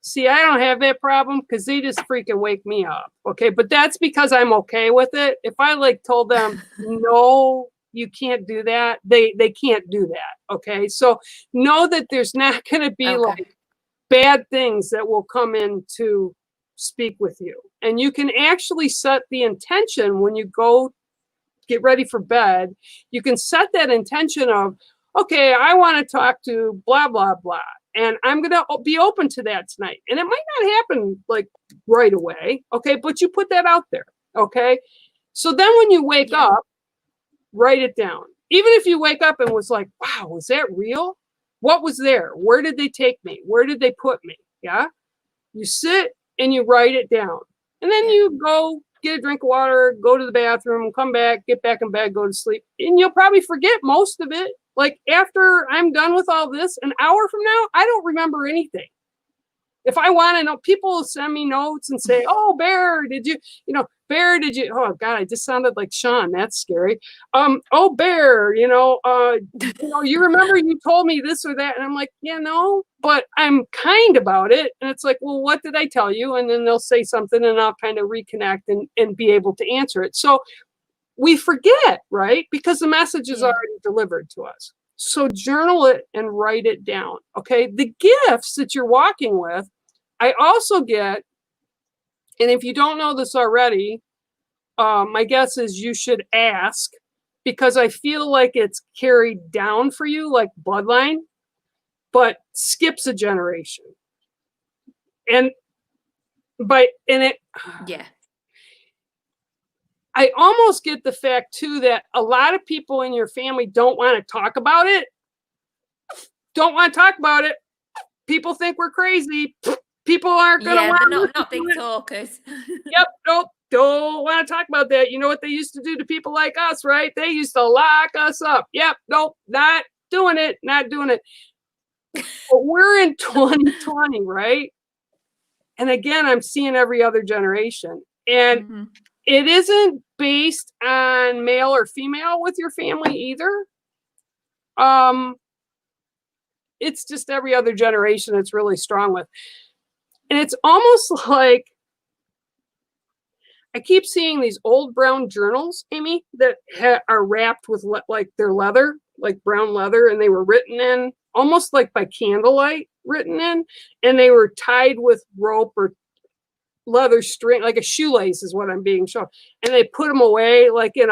see, I don't have that problem because they just freaking wake me up, okay? But that's because I'm okay with it. If I, like, told them, no, you can't do that, they can't do that, okay? So know that there's not going to be, like, bad things that will come in to speak with you. And you can actually set the intention when you go get ready for bed. You can set that intention of, okay, I want to talk to blah, blah, blah. And I'm going to be open to that tonight. And it might not happen like right away. Okay. But you put that out there. Okay. So then when you wake up, write it down. Even if you wake up and was like, wow, was that real? What was there? Where did they take me? Where did they put me? Yeah. You sit and you write it down. And then you go get a drink of water, go to the bathroom, come back, get back in bed, go to sleep. And you'll probably forget most of it. Like, after I'm done with all this, an hour from now, I don't remember anything. If I want to know, people send me notes and say, oh, Bear, Bear, oh God, I just sounded like Sean. That's scary. Oh, Bear, you remember you told me this or that. And I'm like, but I'm kind about it. And it's like, well, what did I tell you? And then they'll say something and I'll kind of reconnect and be able to answer it. So we forget, right? Because the message is already delivered to us. So journal it and write it down. Okay. The gifts that you're walking with, I also get, and if you don't know this already, my guess is you should ask, because I feel like it's carried down for you like bloodline, but skips a generation. And but in it, Yeah. I almost get the fact too that a lot of people in your family don't want to talk about it. Don't want to talk about it. People think we're crazy. People aren't going to Yeah, want they're to not listen big to it. talkers. Yep, nope, don't want to talk about that. You know what they used to do to people like us, right? They used to lock us up. Yep, nope, not doing it, not doing it. But we're in 2020, right? And again, I'm seeing every other generation. And Mhm. it isn't based on male or female with your family either. It's just every other generation it's really strong with. And it's almost like I keep seeing these old brown journals, Amy, that are wrapped with like their leather, like brown leather, and they were written in almost like by candlelight written in, and they were tied with rope or leather string, like a shoelace is what I'm being shown. And they put them away like in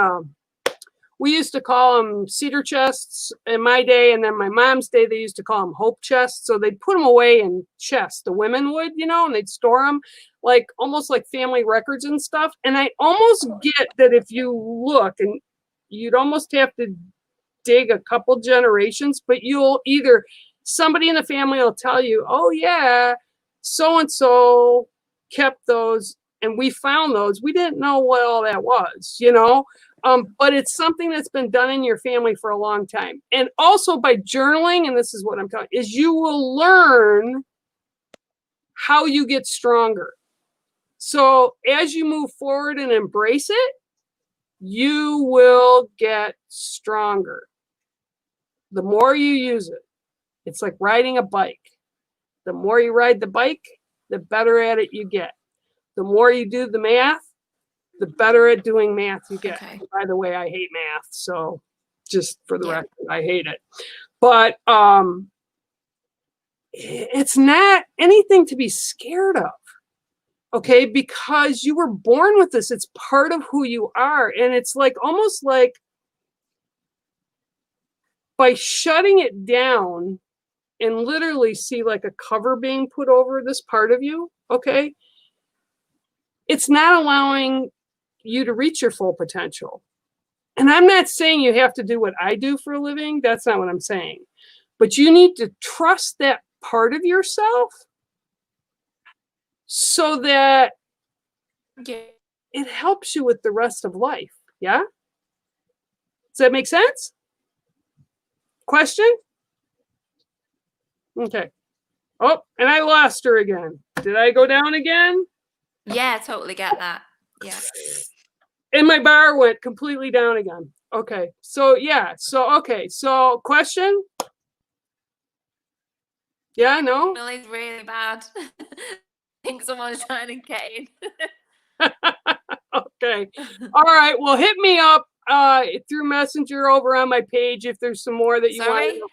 we used to call them cedar chests in my day, and then my mom's day, they used to call them hope chests. So they'd put them away in chests, the women would, and they'd store them like almost like family records and stuff. And I almost get that if you look, and you'd almost have to dig a couple generations, but you'll either, somebody in the family will tell you, oh yeah, so-and-so kept those and we found those. We didn't know what all that was, but it's something that's been done in your family for a long time. And also by journaling, and this is what I'm talking, is you will learn how you get stronger. So as you move forward and embrace it, you will get stronger. The more you use it, it's like riding a bike. The more you ride the bike, the better at it you get. The more you do the math, the better at doing math you get. Okay. By the way, I hate math, so just for the Yeah. record, I hate it. But it's not anything to be scared of, okay? Because you were born with this. It's part of who you are. And it's like almost like by shutting it down and literally see like a cover being put over this part of you, okay? It's not allowing you to reach your full potential. And I'm not saying you have to do what I do for a living. That's not what I'm saying. But you need to trust that part of yourself so that it helps you with the rest of life. Yeah? Does that make sense? Question? Okay. Oh, and I lost her again. Did I go down again? Yeah, totally get that. Yeah. And my bar went completely down again. Okay. So, yeah. Okay. So, question? Yeah, no? It's really bad. I think someone's trying to get in. Okay. All right. Well, hit me up through Messenger over on my page if there's some more that you want to know.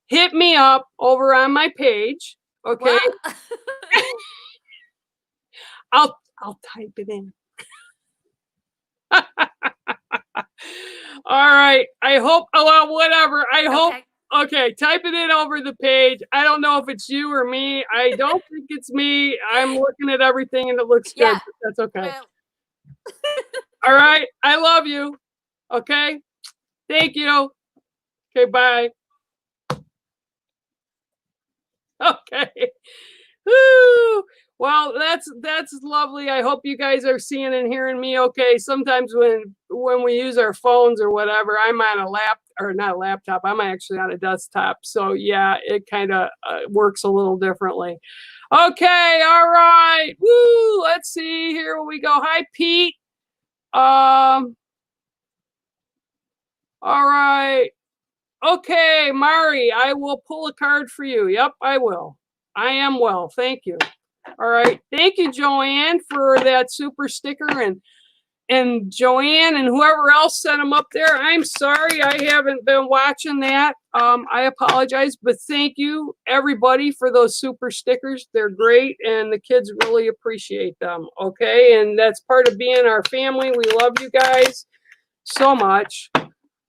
Hit me up over on my page. Okay. I'll type it in. All right. I hope, well, whatever. I hope. Okay, type it in over the page. I don't know if it's you or me. I don't think it's me. I'm looking at everything and it looks good. But that's okay. Well. All right. I love you. Okay. Thank you. Okay, bye. Okay. Woo. Well, that's lovely. I hope you guys are seeing and hearing me okay. Sometimes when we use our phones or whatever, I'm on not a laptop. I'm actually on a desktop. So yeah, it kind of works a little differently. Okay, all right. Woo. Let's see. Here we go. Hi, Pete. All right. Okay, Mari, I will pull a card for you. Yep, I will. I am well. Thank you. All right. Thank you, Joanne, for that super sticker. And Joanne and whoever else sent them up there. I'm sorry I haven't been watching that. I apologize, but thank you, everybody, for those super stickers. They're great, and the kids really appreciate them. Okay, and that's part of being our family. We love you guys so much.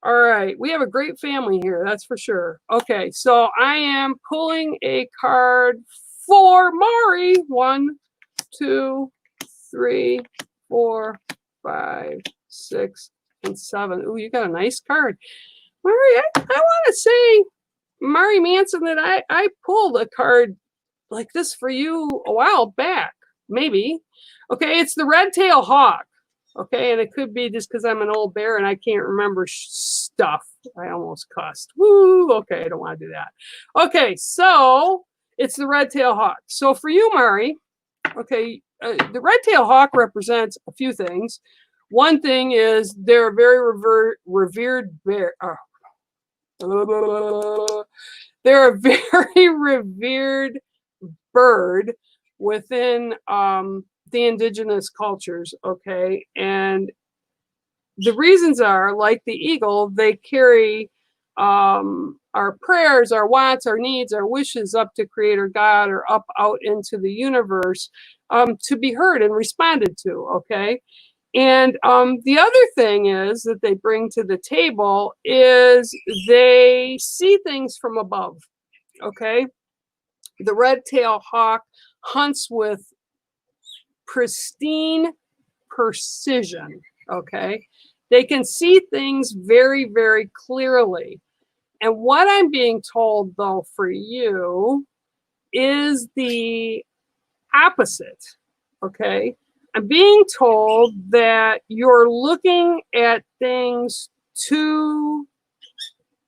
All right, we have a great family here, that's for sure. Okay, so I am pulling a card for Mari. 1, 2, 3, 4, 5, 6, and 7. Ooh, you got a nice card. Mari, I want to say, Mari Manson, that I pulled a card like this for you a while back, maybe. Okay, it's the red-tailed hawk. Okay, and it could be just because I'm an old bear and I can't remember stuff. I almost cussed. Woo, okay, I don't want to do that. Okay, so it's the red-tailed hawk. So for you, Mari, okay, the red-tailed hawk represents a few things. One thing is they're a very revered bear. They're a very revered bird within the indigenous cultures, okay? And the reasons are, like the eagle, they carry our prayers, our wants, our needs, our wishes up to Creator God or up out into the universe to be heard and responded to, okay? And the other thing is that they bring to the table is they see things from above, okay? The red-tailed hawk hunts with pristine precision, okay? They can see things very, very clearly. And what I'm being told, though, for you is the opposite, okay? I'm being told that you're looking at things too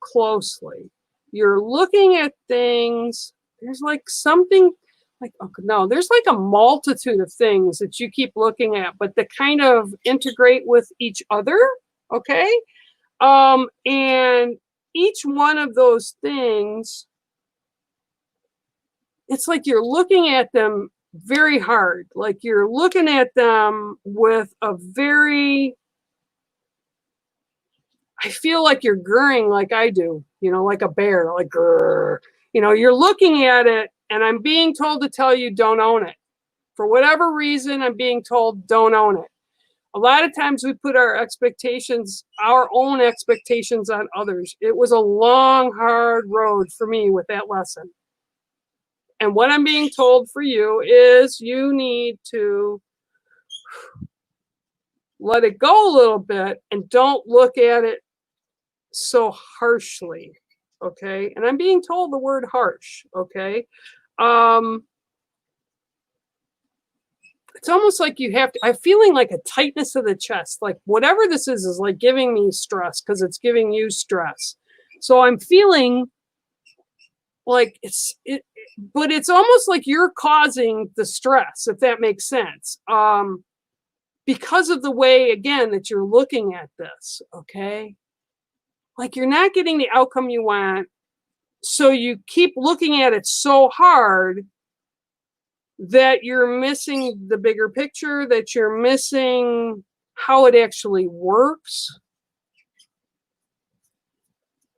closely. You're looking at things, there's like something, like, oh, no, there's like a multitude of things that you keep looking at, but that kind of integrate with each other, okay? And each one of those things, it's like you're looking at them very hard, like you're looking at them with a very, I feel like you're grurring like I do, you know, like a bear, like grrr. You know, you're looking at it, and I'm being told to tell you don't own it. For whatever reason, I'm being told don't own it. A lot of times we put our expectations, our own expectations on others. It was a long, hard road for me with that lesson. And what I'm being told for you is you need to let it go a little bit and don't look at it so harshly, okay? And I'm being told the word harsh, okay? It's almost like you have to, I'm feeling like a tightness of the chest, like whatever this is like giving me stress because it's giving you stress. So I'm feeling like but it's almost like you're causing the stress, if that makes sense. Because of the way, again, that you're looking at this, okay? Like you're not getting the outcome you want, so you keep looking at it so hard that you're missing the bigger picture, that you're missing how it actually works.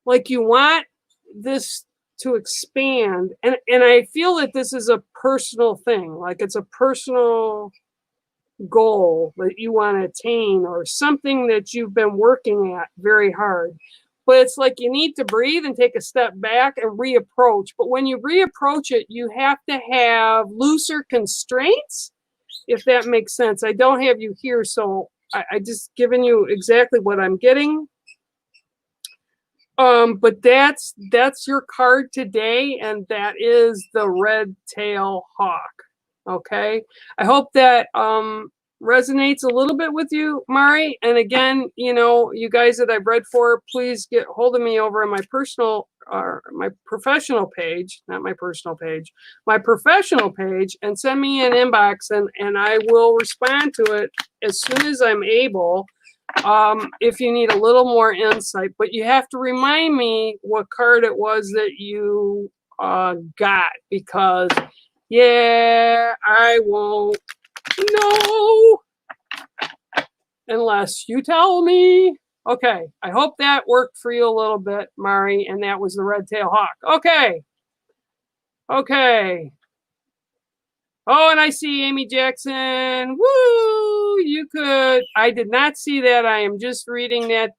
Like you want this to expand, and I feel that this is a personal thing, like it's a personal goal that you want to attain or something that you've been working at very hard. But it's like you need to breathe and take a step back and reapproach. But when you reapproach it, you have to have looser constraints, if that makes sense. I don't have you here, so I just given you exactly what I'm getting. But that's your card today, and that is the red-tailed hawk. Okay, I hope that resonates a little bit with you, Mari. And again, you know, you guys that I've read for, please get hold of me over on my personal my professional page, not my personal page, my professional page, and send me an inbox, and I will respond to it as soon as I'm able. If you need a little more insight, but you have to remind me what card it was that you got, because yeah, I won't know unless you tell me. Okay, I hope that worked for you a little bit, Mari, and that was the red-tailed hawk. Okay. Okay. Oh, and I see Amy Jackson. Woo! You could. I did not see that. I am just reading that.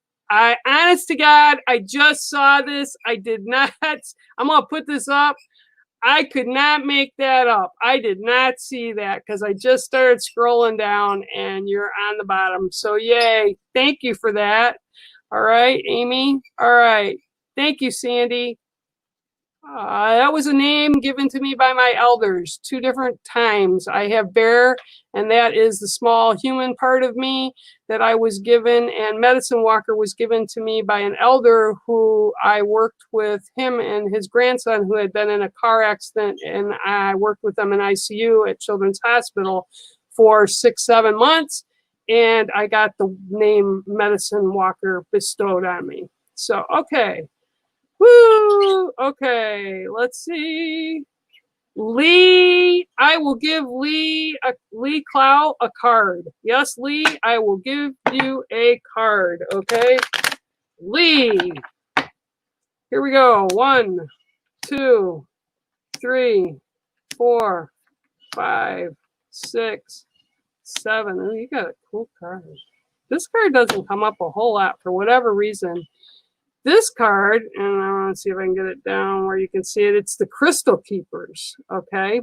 Honest to God, I just saw this. I did not. I'm going to put this up. I could not make that up. I did not see that because I just started scrolling down and you're on the bottom. So yay. Thank you for that. All right, Amy. All right. Thank you, Sandy. That was a name given to me by my elders 2 different times. I have Bear, and that is the small human part of me that I was given, and Medicine Walker was given to me by an elder who I worked with him and his grandson who had been in a car accident, and I worked with them in ICU at Children's Hospital for 6-7 months, and I got the name Medicine Walker bestowed on me. So, okay. Woo! Okay, let's see. Lee, I will give Lee Clow a card. Yes, Lee, I will give you a card. Okay, Lee. Here we go. 1, 2, 3, 4, 5, 6, 7. Oh, you got a cool card. This card doesn't come up a whole lot for whatever reason. This card, and I want to see if I can get it down where you can see it. It's the Crystal Keepers, okay?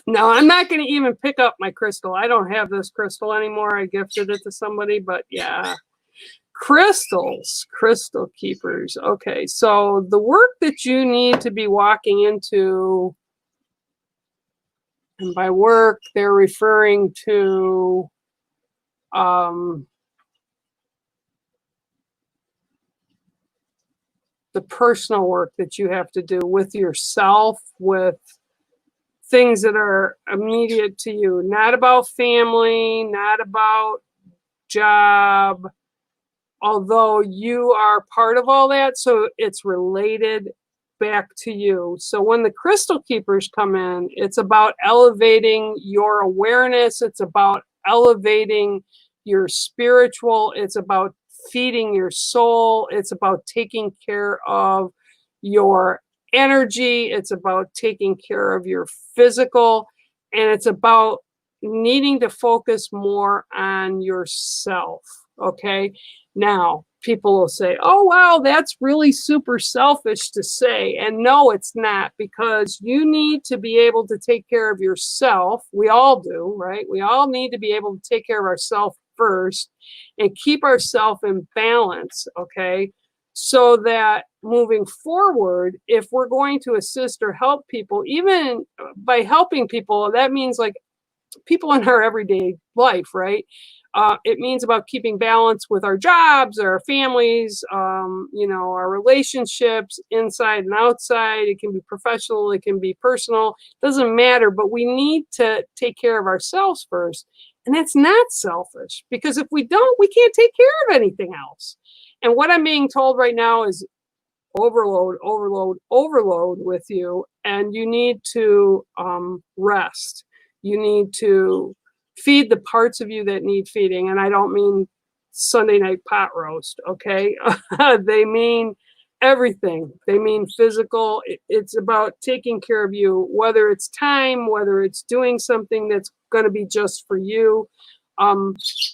Now, I'm not going to even pick up my crystal. I don't have this crystal anymore. I gifted it to somebody, but yeah. Crystals, Crystal Keepers. Okay, so the work that you need to be walking into, and by work, they're referring to the personal work that you have to do with yourself, with things that are immediate to you, not about family, not about job, although you are part of all that, so it's related back to you. So when the Crystal Keepers come in, it's about elevating your awareness, it's about elevating your spiritual, it's about feeding your soul, it's about taking care of your energy, it's about taking care of your physical, and it's about needing to focus more on yourself. Okay, now people will say, oh wow, that's really super selfish to say. And no, it's not, because you need to be able to take care of yourself. We all do, right? We all need to be able to take care of ourselves first and keep ourselves in balance, okay? So that moving forward, if we're going to assist or help people, even by helping people, that means like people in our everyday life, right? It means about keeping balance with our jobs, our families, you know, our relationships inside and outside. It can be professional, it can be personal, doesn't matter, but we need to take care of ourselves first. And that's not selfish, because if we don't, we can't take care of anything else. And what I'm being told right now is overload, overload, overload with you, and you need to rest. You need to feed the parts of you that need feeding. And I don't mean Sunday night pot roast, okay? They mean everything. They mean physical. It's about taking care of you, whether it's time, whether it's doing something that's going to be just for you.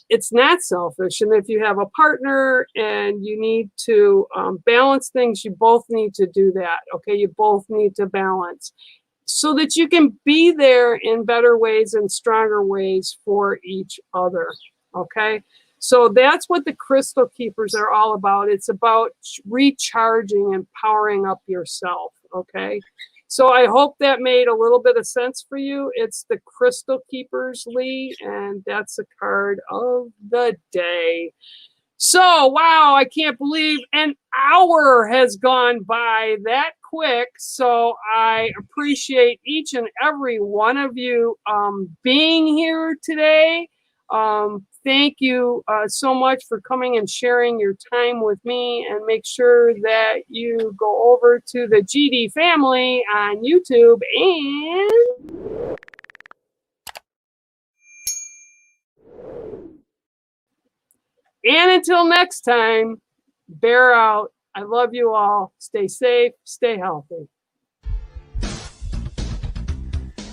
It's not selfish. And if you have a partner and you need to balance things, you both need to do that, okay? You both need to balance, so that you can be there in better ways and stronger ways for each other, okay? So that's what the Crystal Keepers are all about. It's about recharging and powering up yourself, okay? So I hope that made a little bit of sense for you. It's the Crystal Keepers, Lee, and that's the card of the day. So, wow, I can't believe an hour has gone by that quick. So I appreciate each and every one of you being here today. Thank you so much for coming and sharing your time with me, and make sure that you go over to the GD family on YouTube and until next time, bear out. I love you all. Stay safe, stay healthy.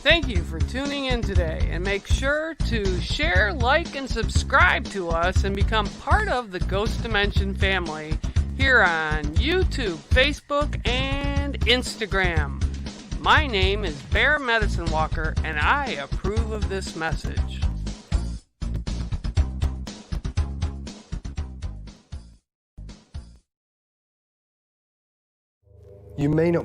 Thank you for tuning in today, and make sure to share, like, and subscribe to us and become part of the Ghost Dimension family here on YouTube, Facebook, and Instagram. My name is Bear Medicine Walker, and I approve of this message. You may not